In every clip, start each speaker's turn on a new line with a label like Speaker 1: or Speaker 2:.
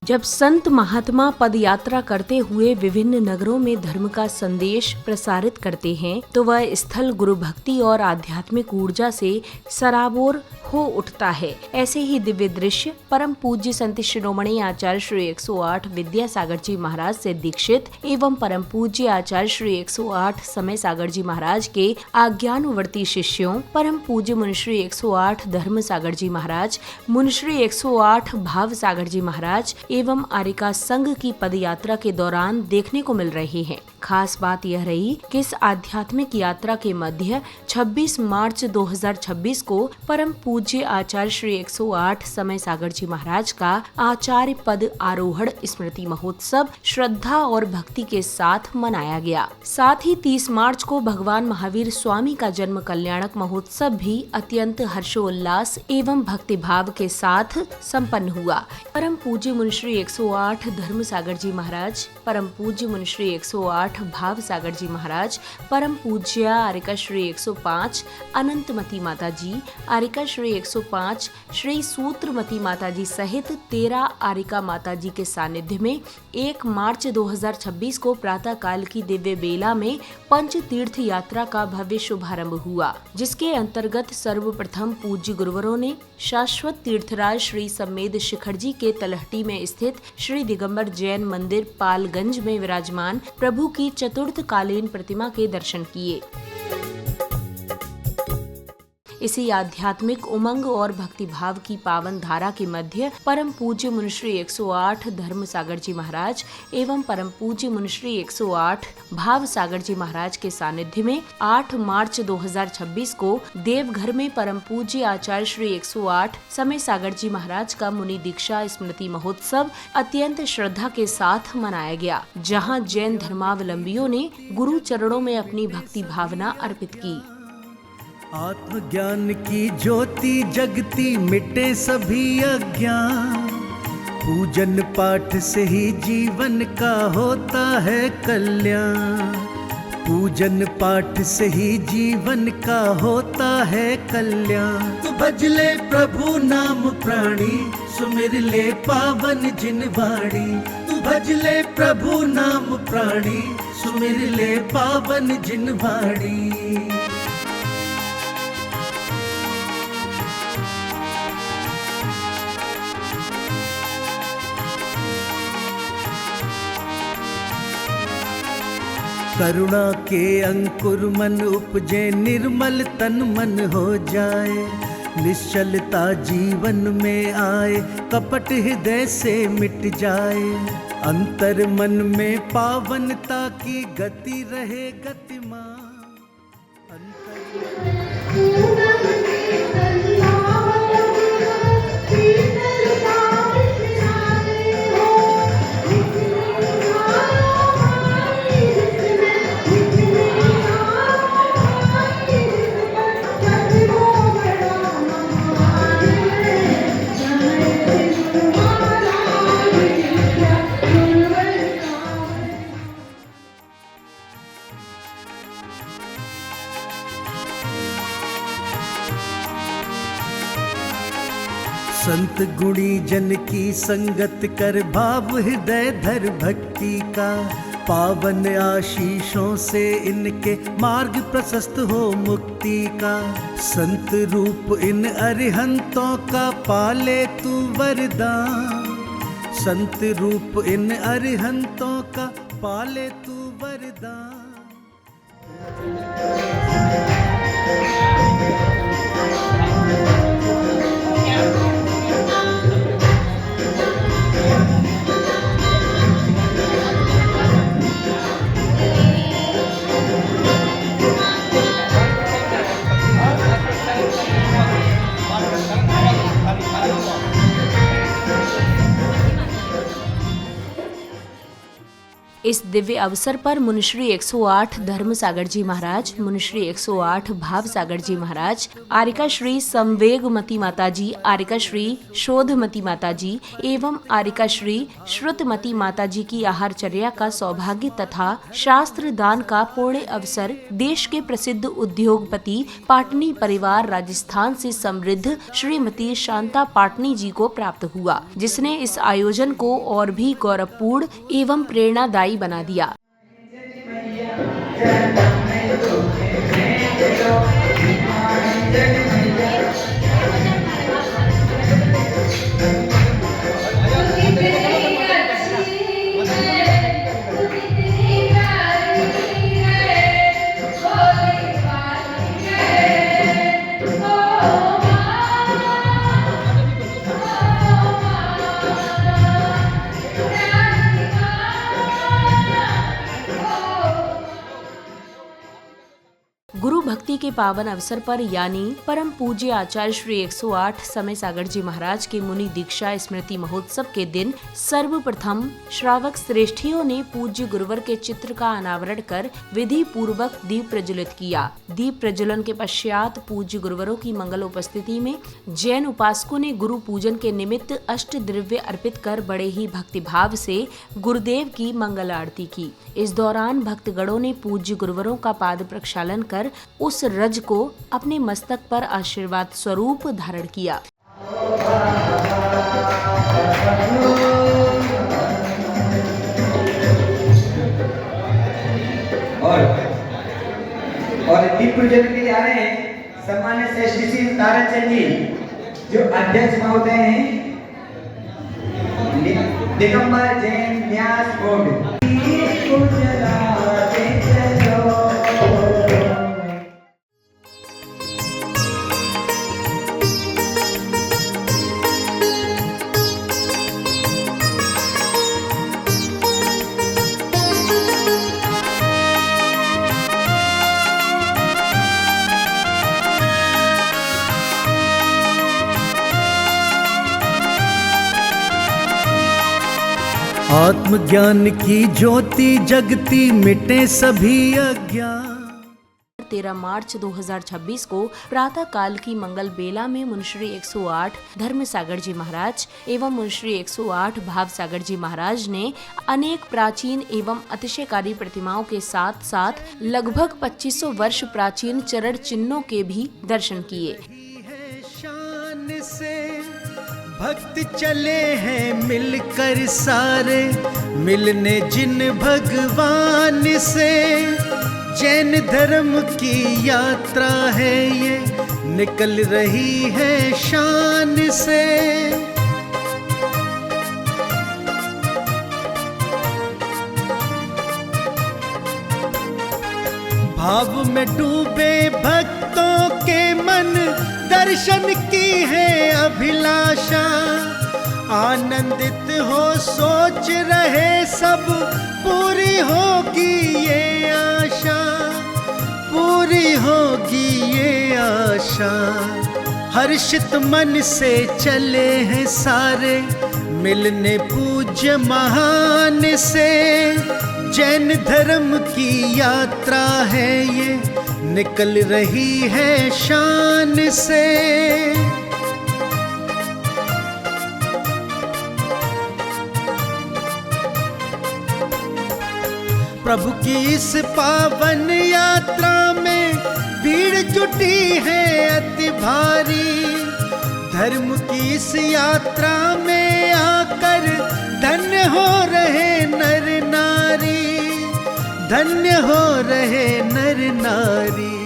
Speaker 1: जब संत महात्मा पद यात्रा करते हुए विभिन्न नगरों में धर्म का संदेश प्रसारित करते हैं तो वह स्थल गुरु भक्ति और आध्यात्मिक ऊर्जा से सराबोर हो उठता है। ऐसे ही दिव्य दृश्य परम पूज्य संत शिरोमणि आचार्य श्री 108 विद्यासागर जी महाराज से दीक्षित एवं परम पूज्य आचार्य श्री 108 समय सागर जी महाराज के आज्ञानुवर्ती शिष्यों परम पूज्य मुनिश्री 108 धर्म सागर जी महाराज, मुनिश्री 108 भाव सागर जी महाराज एवं आरिका संघ की पद यात्रा के दौरान देखने को मिल रही है। खास बात यह रही कि इस आध्यात्मिक यात्रा के मध्य 26 मार्च 2026 को परम पूज्य आचार्य श्री 108 समय सागर जी महाराज का आचार्य पद आरोहण स्मृति महोत्सव श्रद्धा और भक्ति के साथ मनाया गया। साथ ही 30 मार्च को भगवान महावीर स्वामी का जन्म कल्याणक महोत्सव भी अत्यंत हर्षोल्लास एवं भक्ति भाव के साथ संपन्न हुआ। परम पूज्य मुनिश्री 108 धर्म सागर जी महाराज, परम पूज्य मुनिश्री 108 भाव सागर जी महाराज, परम पूज्य आरिका श्री 105 अनंतमती माता जी, आरिका श्री 105 श्री सूत्रमती माता जी सहित 13 आरिका माता जी के सानिध्य में 1 मार्च 2026 को प्रातः काल की दिव्य बेला में पंच तीर्थ यात्रा का भव्य शुभारंभ हुआ, जिसके अंतर्गत सर्वप्रथम पूज्य गुरुवरों ने शाश्वत तीर्थराज श्री सम्मेद शिखर जी के तलहटी में स्थित श्री दिगंबर जैन मंदिर पालगंज में विराजमान प्रभु की चतुर्थ कालीन प्रतिमा के दर्शन किए। इसी आध्यात्मिक उमंग और भक्ति भाव की पावन धारा के मध्य परम पूज्य मुनिश्री 108 धर्म सागर जी महाराज एवं परम पूज्य मुनिश्री 108 भाव सागर जी महाराज के सानिध्य में 8 मार्च 2026 को देवघर में परम पूज्य आचार्य श्री 108 समय सागर जी महाराज का मुनि दीक्षा स्मृति महोत्सव अत्यंत श्रद्धा के साथ मनाया गया, जहां जैन धर्मावलंबियों ने गुरु चरणों में अपनी भक्ति भावना अर्पित की।
Speaker 2: आत्मज्ञान की ज्योति जगती मिटे सभी अज्ञान, पूजन पाठ से ही जीवन का होता है कल्याण, पूजन पाठ से ही जीवन का होता है कल्याण। तू भज ले प्रभु नाम प्राणी, सुमिर ले पावन जिन वाणी, तू भज ले प्रभु नाम प्राणी, सुमिर ले पावन जिन वाणी। करुणा के अंकुर मन उपजे, निर्मल तन मन हो जाए, निश्चलता जीवन में आए, कपट हृदय से मिट जाए, अंतर मन में पावनता की गति रहे गतिमान। संत गुणी जन की संगत कर, भाव हृदय धर भक्ति का, पावन आशीषों से इनके मार्ग प्रशस्त हो मुक्ति का। संत रूप इन अरिहंतों का पाले तू वरदान, संत रूप इन अरिहंतों का पाले तू वरदान।
Speaker 1: इस दिव्य अवसर पर मुनिश्री 108 धर्म सागर जी महाराज, मुनिश्री 108 भाव सागर जी महाराज, आरिका श्री संवेगमती माता जी, आरिका श्री शोधमती माता जी एवं आरिका श्री श्रुतमती माता जी की आहारचर्या का सौभाग्य तथा शास्त्र दान का पुण्य अवसर देश के प्रसिद्ध उद्योगपति पाटनी परिवार राजस्थान से समृद्ध श्रीमती शांता पाटनी जी को प्राप्त हुआ, जिसने इस आयोजन को और भी गौरवपूर्ण एवं प्रेरणादायी बना दिया। गुरु भक्ति के पावन अवसर पर यानी परम पूज्य आचार्य श्री 108 समय सागर जी महाराज के मुनि दीक्षा स्मृति महोत्सव के दिन सर्वप्रथम श्रावक श्रेष्ठियों ने पूज्य गुरुवर के चित्र का अनावरण कर विधि पूर्वक दीप प्रज्वलित किया। दीप प्रज्वलन के पश्चात पूज्य गुरुवरों की मंगल उपस्थिति में जैन उपासकों ने गुरु पूजन के निमित्त अष्ट द्रव्य अर्पित कर बड़े ही भक्तिभाव से गुरुदेव की मंगल आरती की। इस दौरान भक्तगणों ने पूज्य गुरुवरों का पाद प्रक्षालन कर उस रज को अपने मस्तक पर आशीर्वाद स्वरूप धारण किया।
Speaker 3: और दीप प्रज्वलन के लिए आ रहे हैं सम्मान्य श्रेष्ठ श्री ताराचंद जी, जो अध्यक्ष महोदय हैं दिगंबर जैन न्यास बोर्ड।
Speaker 2: आत्मज्ञान की ज्योति जगती मिटे सभी अज्ञान।
Speaker 1: 13 मार्च 2026 को प्रातः काल की मंगल बेला में मुनिश्री 108 धर्म सागर जी महाराज एवं मुनिश्री 108 भाव सागर जी महाराज ने अनेक प्राचीन एवं अतिशयकारी प्रतिमाओं के साथ साथ लगभग 2500 वर्ष प्राचीन चरण चिन्हों के भी दर्शन किए।
Speaker 2: शान से भक्त चले हैं मिलकर सारे, मिलने जिन भगवान से। जैन धर्म की यात्रा है ये, निकल रही है शान से। भाव में डूबे भक्तों के मन, दर्शन की है अभिलाषा। आनंदित हो सोच रहे सब, पूरी होगी ये आशा, पूरी होगी ये आशा। हर्षित मन से चले हैं सारे, मिलने पूज्य महान से। जैन धर्म की यात्रा है ये, निकल रही है शान से। प्रभु की इस पावन यात्रा में भीड़ जुटी है अति भारी। धर्म की इस यात्रा में आकर धन्य हो रहे नर नारी, धन्य हो रहे नर नारी।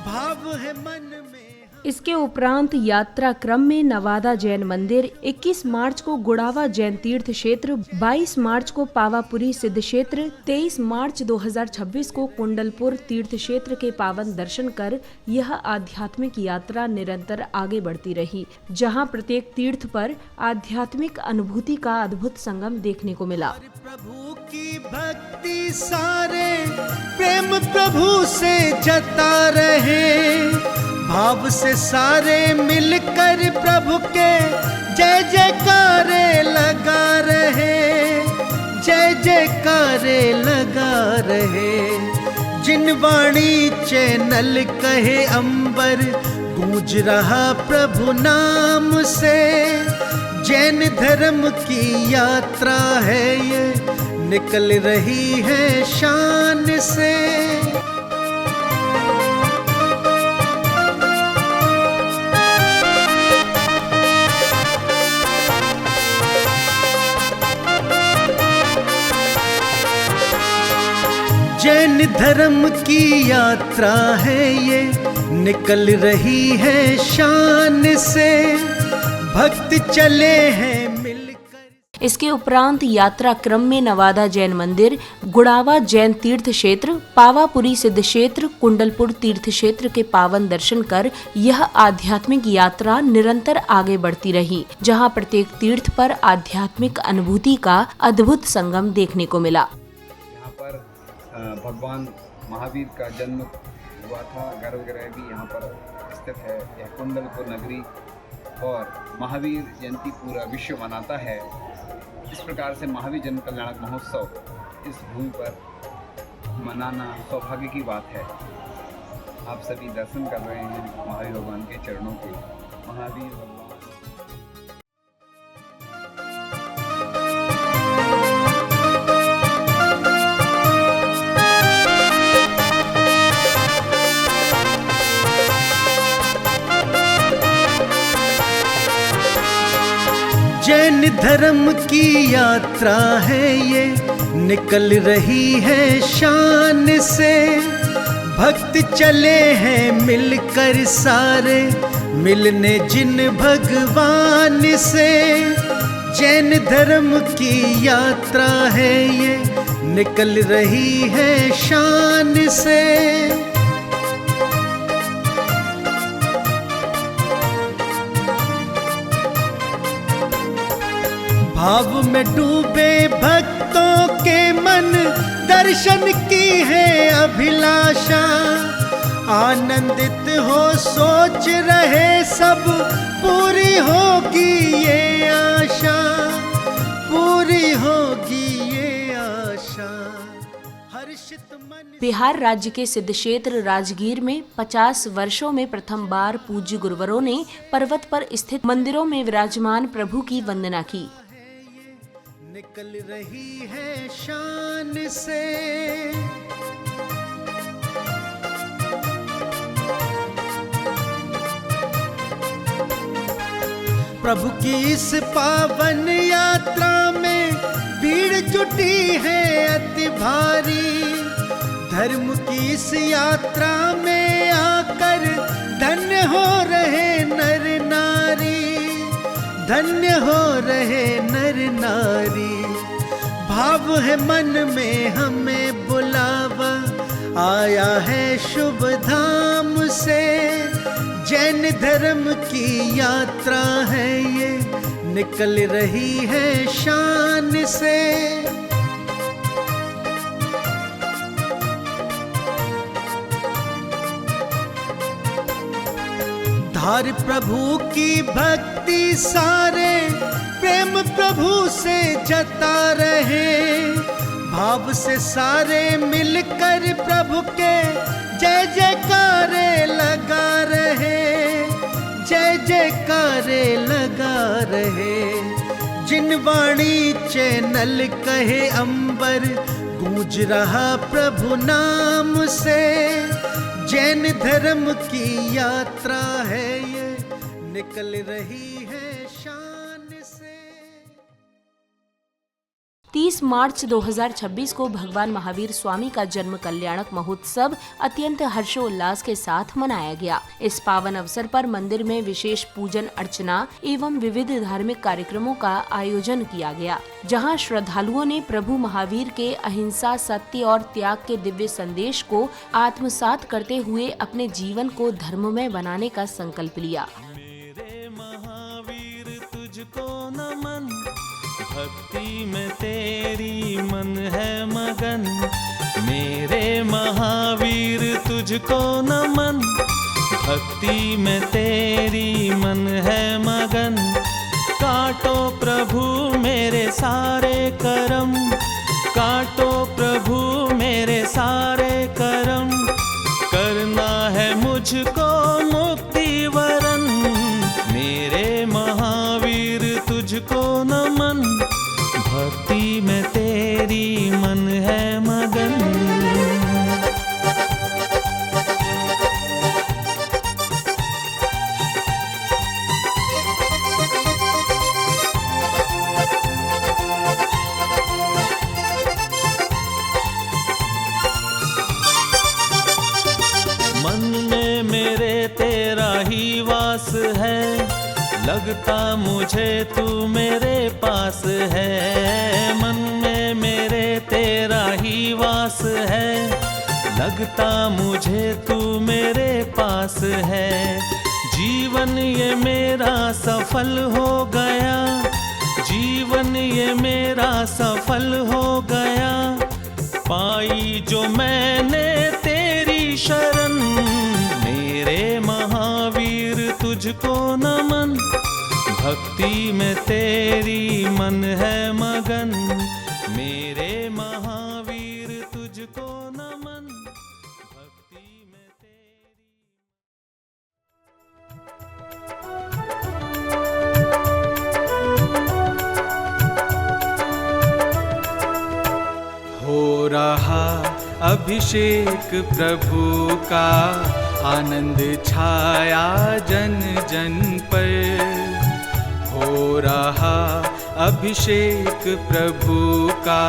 Speaker 2: भाव है मन में।
Speaker 1: इसके उपरांत यात्रा क्रम में नवादा जैन मंदिर, 21 मार्च को गुड़ावा जैन तीर्थ क्षेत्र, 22 मार्च को पावापुरी सिद्ध क्षेत्र, 23 मार्च 2026 को कुंडलपुर तीर्थ क्षेत्र के पावन दर्शन कर यह आध्यात्मिक यात्रा निरंतर आगे बढ़ती रही, जहां प्रत्येक तीर्थ पर आध्यात्मिक अनुभूति का अद्भुत संगम देखने को मिला।
Speaker 2: प्रभु की भक्ति सारे प्रेम प्रभु से जता रहे, भाव से सारे मिलकर प्रभु के जय जयकारे लगा रहे, जय जयकार कार्य लगा रहे। जिन वाणी चैनल कहे अंबर, गूंज रहा प्रभु नाम से। जैन धर्म की यात्रा है ये, निकल रही है शान से। जैन धर्म की यात्रा है ये, निकल रही है शान से। भक्त चले हैं मिलकर।
Speaker 1: इसके उपरांत यात्रा क्रम में नवादा जैन मंदिर, गुड़ावा जैन तीर्थ क्षेत्र, पावापुरी सिद्ध क्षेत्र, कुंडलपुर तीर्थ क्षेत्र के पावन दर्शन कर यह आध्यात्मिक यात्रा निरंतर आगे बढ़ती रही, जहां प्रत्येक तीर्थ पर आध्यात्मिक अनुभूति का अद्भुत संगम देखने को मिला।
Speaker 4: यहाँ पर भगवान महावीर का जन्म हुआ था। गर्भगृह भी यहाँ पर स्थित है। यह कुंडलपुर नगरी और महावीर जयंती पूरा विश्व मनाता है। इस प्रकार से महावीर जन्म कल्याणक महोत्सव इस भूमि पर मनाना सौभाग्य की बात है। आप सभी दर्शन कर रहे हैं महावीर भगवान के चरणों के। महावीर भगवान
Speaker 2: जैन धर्म की यात्रा है ये, निकल रही है शान से। भक्त चले हैं मिलकर सारे, मिलने जिन भगवान से। जैन धर्म की यात्रा है ये, निकल रही है शान से। भाव में डूबे भक्तों के मन, दर्शन की है अभिलाषा। आनंदित हो सोच रहे सब, पूरी होगी ये आशा, पूरी होगी ये आशा। हर्षित मन।
Speaker 1: बिहार राज्य के सिद्ध क्षेत्र राजगीर में 50 वर्षों में प्रथम बार पूज्य गुरुवरों ने पर्वत पर स्थित मंदिरों में विराजमान प्रभु की वंदना की।
Speaker 2: निकल रही है शान से। प्रभु की इस पावन यात्रा में भीड़ जुटी है अति भारी। धर्म की इस यात्रा में आकर धन्य हो रहे नर नारी, धन्य हो रहे नर नारी। भाव है मन में हमें बुलावा, आया है शुभ धाम से। जैन धर्म की यात्रा है ये, निकल रही है शान से। धार प्रभु की भक्ति सारे, प्रेम प्रभु से जता रहे। भाव से सारे मिलकर प्रभु के जय जयकारे लगा रहे, जय जयकारे लगा रहे। जिन वाणी चैनल कहे अंबर, गूंज रहा प्रभु नाम से। जैन धर्म की यात्रा है ये, निकल रही है शान से।
Speaker 1: 30 मार्च 2026 को भगवान महावीर स्वामी का जन्म कल्याणक महोत्सव अत्यंत हर्षोल्लास के साथ मनाया गया। इस पावन अवसर पर मंदिर में विशेष पूजन अर्चना एवं विविध धार्मिक कार्यक्रमों का आयोजन किया गया, जहां श्रद्धालुओं ने प्रभु महावीर के अहिंसा, सत्य और त्याग के दिव्य संदेश को आत्मसात करते हुए अपने जीवन को धर्ममय बनाने का संकल्प लिया।
Speaker 5: मेरे महावीर तुझको नमन, भक्ति में तेरी मन है मगन। मेरे महावीर तुझको नमन, भक्ति में तेरी मन है मगन। काटो प्रभु मेरे सारे करम, काटो प्रभु मेरे सारे कर्म, करना है मुझको मुक्ति वरन। मेरे महावीर तुझको नमन, भक्ति में तेरी मन है मगन। है, लगता मुझे तू मेरे पास है। मन में मेरे तेरा ही वास है, लगता मुझे तू मेरे पास है। जीवन ये मेरा सफल हो गया, जीवन ये मेरा सफल हो गया। पाई जो मैंने तेरी शरण, मेरे महावीर तुझको नमन। भक्ति में तेरी मन है मगन, मेरे महावीर तुझको नमन। भक्ति में तेरी।
Speaker 6: हो रहा अभिषेक प्रभु का, आनंद छाया जन जन पर। हो रहा अभिषेक प्रभु का,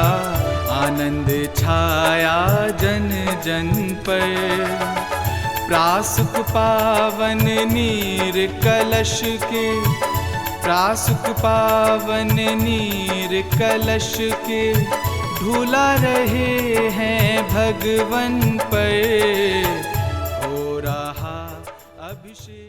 Speaker 6: आनंद छाया जन जन पर। प्रासुक पावन नीर कलश के, प्रासुक पावन नीर कलश के, ढूला रहे हैं भगवन पर। हो रहा अभिषेक।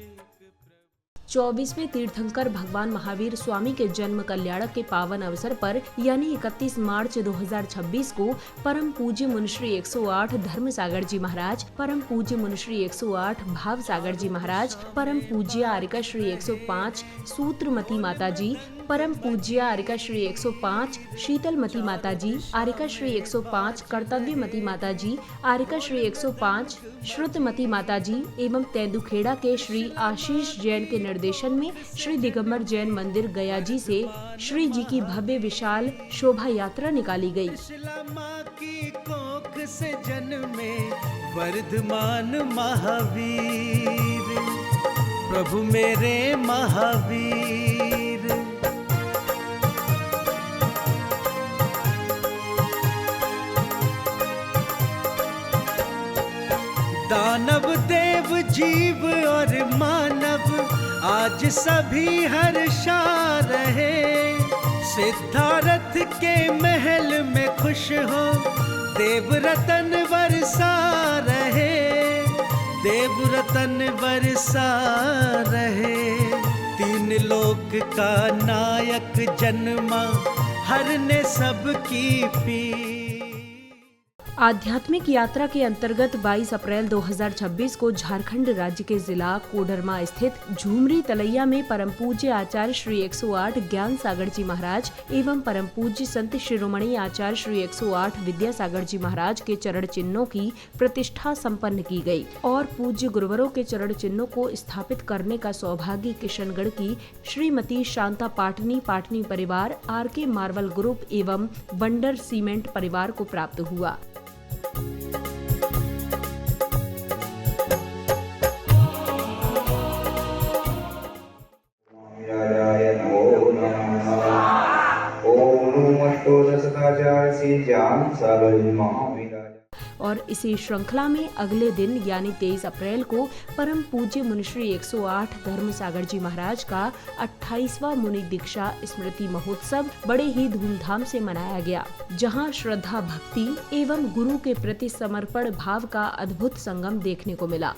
Speaker 1: 24वें तीर्थंकर भगवान महावीर स्वामी के जन्म कल्याणक के पावन अवसर पर यानी 31 मार्च 2026 को परम पूज्य मुनिश्री 108 धर्म सागर जी महाराज, परम पूज्य मुनिश्री 108 भाव सागर जी महाराज, परम पूज्य आरिका श्री 105 सूत्रमती माता जी, परम पूज्य आरिका श्री 105 शीतलमती माता जी, आरिका श्री 105 कर्तव्यमती माता जी, आरिका श्री 105 श्रुतमती माता जी एवं तेंदुखेड़ा के श्री आशीष जैन के निर्देशन में श्री दिगंबर जैन मंदिर गया जी से श्री जी की भव्य विशाल शोभा यात्रा निकाली गई।
Speaker 2: की कोख से जन्मे वर्धमान महावीर, प्रभु मेरे महावीर। दानव देव जीव और मानव आज सभी हर्षा रहे। सिद्धार्थ के महल में खुश हो देव रतन बरसा रहे, देव रतन बरसा रहे। तीन लोक का नायक जन्मा, हरने सबकी पीर।
Speaker 1: आध्यात्मिक यात्रा के अंतर्गत 22 अप्रैल 2026 को झारखंड राज्य के जिला कोडरमा स्थित झूमरी तलैया में परम पूज्य आचार्य श्री 108 ज्ञान सागर जी महाराज एवं परम पूज्य संत शिरोमणि आचार्य श्री 108 विद्यासागर जी महाराज के चरण चिन्हों की प्रतिष्ठा संपन्न की गई और पूज्य गुरुवरों के चरण चिन्हों को स्थापित करने का सौभाग्य किशनगढ़ की श्रीमती शांता पाटनी परिवार, RK मार्बल ग्रुप एवं बंडर सीमेंट परिवार को प्राप्त हुआ। और इसी श्रृंखला में अगले दिन यानी 23 अप्रैल को परम पूज्य मुनिश्री 108 धर्म सागर जी महाराज का 28वां मुनि दीक्षा स्मृति महोत्सव बड़े ही धूमधाम से मनाया गया, जहां श्रद्धा भक्ति एवं गुरु के प्रति समर्पण भाव का अद्भुत संगम देखने को मिला।